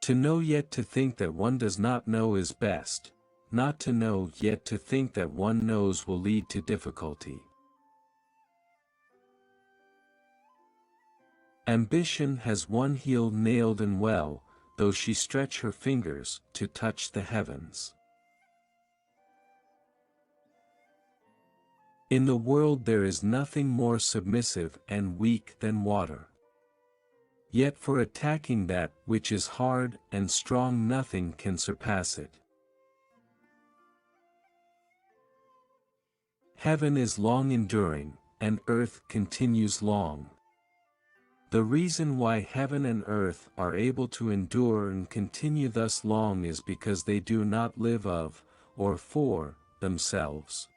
To know yet to think that one does not know is best, not to know yet to think that one knows will lead to difficulty. Ambition has one heel nailed in well, though she stretch her fingers to touch the heavens. In the world there is nothing more submissive and weak than water. Yet for attacking that which is hard and strong nothing can surpass it. Heaven is long enduring, and earth continues long. The reason why heaven and earth are able to endure and continue thus long is because they do not live of, or for, themselves.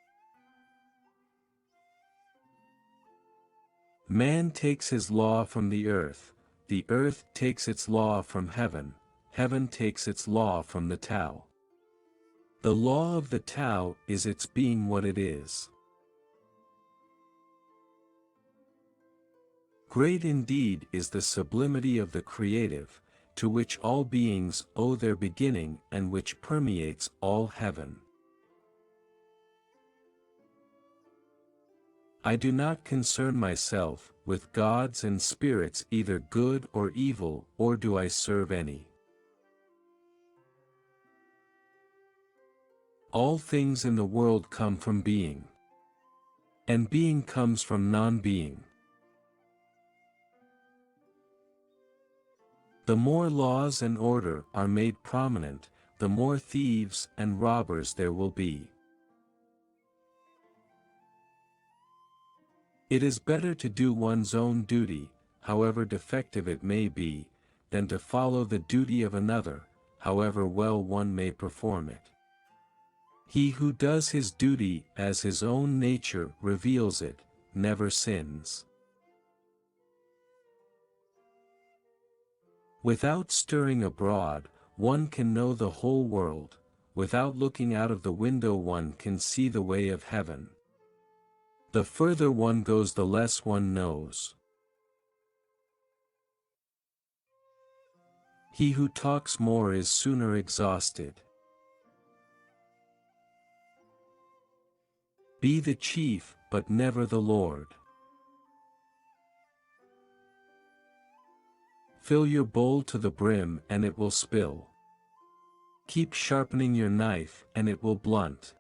Man takes his law from the earth takes its law from heaven, heaven takes its law from the Tao. The law of the Tao is its being what it is. Great indeed is the sublimity of the creative, to which all beings owe their beginning and which permeates all heaven. I do not concern myself with gods and spirits either good or evil, or do I serve any. All things in the world come from being. And being comes from non-being. The more laws and order are made prominent, the more thieves and robbers there will be. It is better to do one's own duty, however defective it may be, than to follow the duty of another, however well one may perform it. He who does his duty as his own nature reveals it, never sins. Without stirring abroad, one can know the whole world, without looking out of the window one can see the way of heaven. The further one goes the less one knows. He who talks more is sooner exhausted. Be the chief, but never the lord. Fill your bowl to the brim and it will spill. Keep sharpening your knife and it will blunt.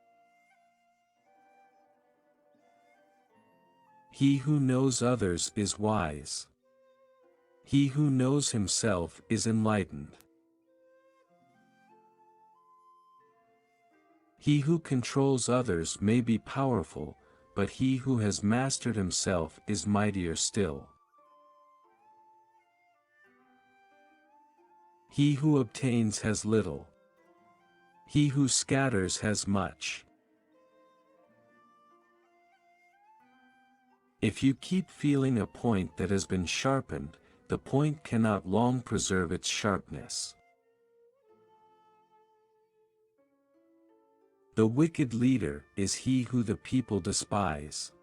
He who knows others is wise. He who knows himself is enlightened. He who controls others may be powerful, but he who has mastered himself is mightier still. He who obtains has little. He who scatters has much. If you keep feeling a point that has been sharpened, the point cannot long preserve its sharpness. The wicked leader is he who the people despise.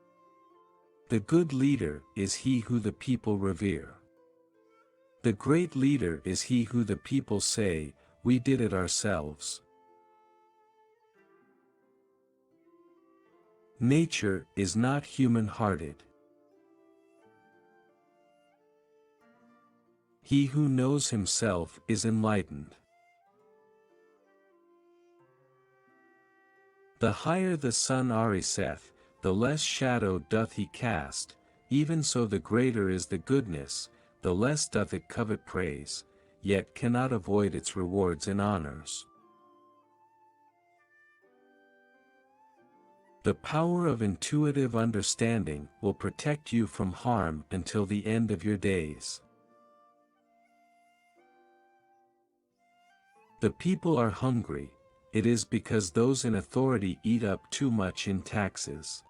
The good leader is he who the people revere. The great leader is he who the people say, "We did it ourselves." Nature is not human-hearted. He who knows himself is enlightened. The higher the sun ariseth, the less shadow doth he cast, even so the greater is the goodness, the less doth it covet praise, yet cannot avoid its rewards and honors. The power of intuitive understanding will protect you from harm until the end of your days. The people are hungry, it is because those in authority eat up too much in taxes.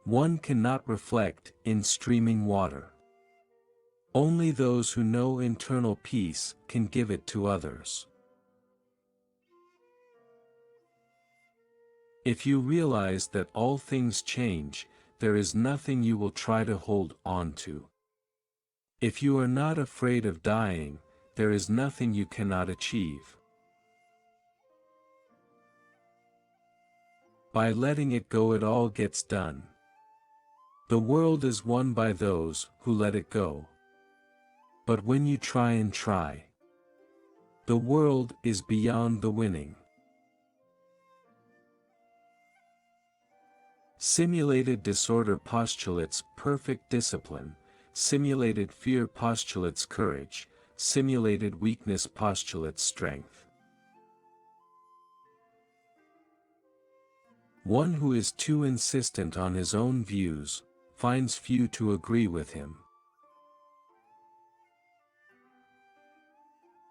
One cannot reflect in streaming water. Only those who know internal peace can give it to others. If you realize that all things change, there is nothing you will try to hold on to. If you are not afraid of dying, there is nothing you cannot achieve. By letting it go, it all gets done. The world is won by those who let it go. But when you try and try, the world is beyond the winning. Simulated disorder postulates perfect discipline, simulated fear postulates courage, simulated weakness postulates strength. One who is too insistent on his own views, finds few to agree with him.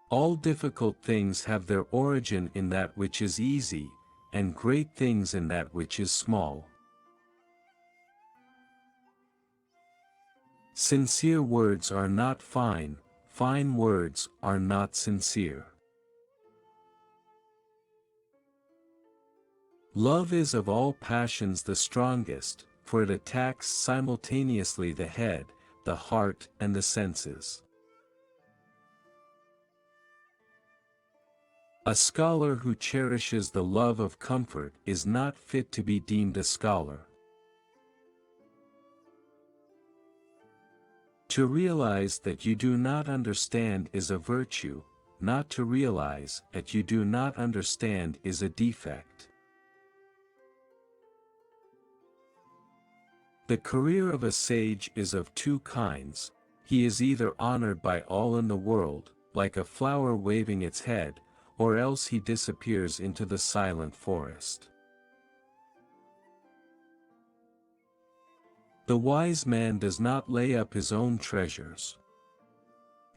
All difficult things have their origin in that which is easy, and great things in that which is small. Sincere words are not fine, fine words are not sincere. Love is of all passions the strongest, for it attacks simultaneously the head, the heart, and the senses. A scholar who cherishes the love of comfort is not fit to be deemed a scholar. To realize that you do not understand is a virtue, not to realize that you do not understand is a defect. The career of a sage is of two kinds. He is either honored by all in the world, like a flower waving its head, or else he disappears into the silent forest. The wise man does not lay up his own treasures.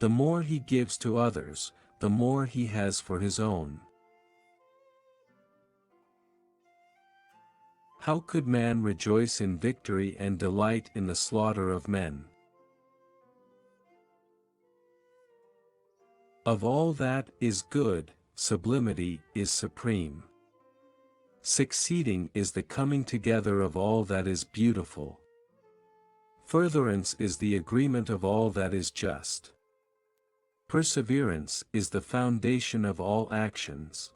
The more he gives to others, the more he has for his own. How could man rejoice in victory and delight in the slaughter of men? Of all that is good, sublimity is supreme. Succeeding is the coming together of all that is beautiful. Furtherance is the agreement of all that is just. Perseverance is the foundation of all actions.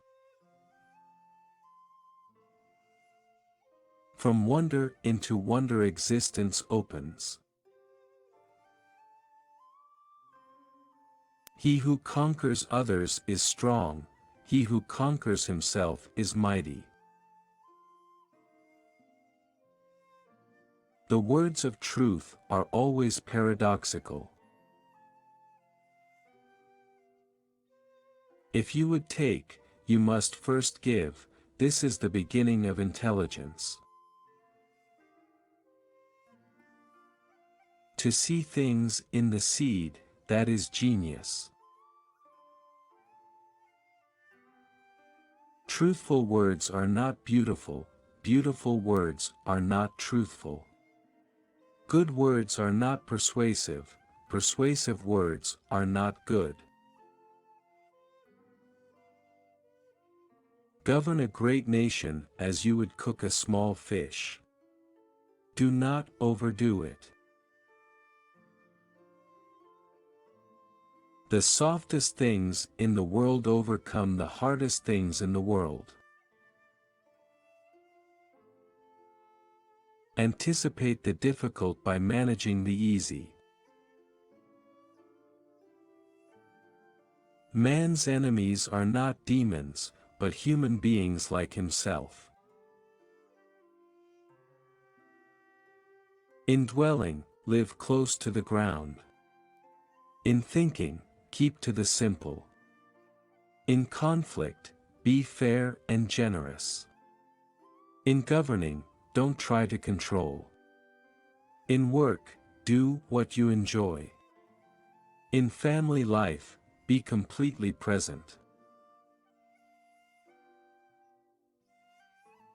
From wonder into wonder existence opens. He who conquers others is strong, he who conquers himself is mighty. The words of truth are always paradoxical. If you would take, you must first give. This is the beginning of intelligence. To see things in the seed, that is genius. Truthful words are not beautiful, beautiful words are not truthful. Good words are not persuasive, persuasive words are not good. Govern a great nation as you would cook a small fish. Do not overdo it. The softest things in the world overcome the hardest things in the world. Anticipate the difficult by managing the easy. Man's enemies are not demons, but human beings like himself. In dwelling, live close to the ground. In thinking, keep to the simple. In conflict, be fair and generous. In governing, don't try to control. In work, do what you enjoy. In family life, be completely present.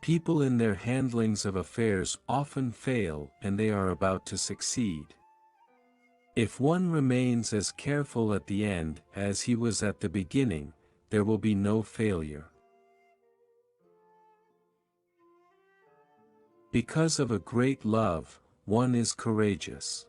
People in their handlings of affairs often fail and they are about to succeed. If one remains as careful at the end as he was at the beginning, there will be no failure. Because of a great love, one is courageous.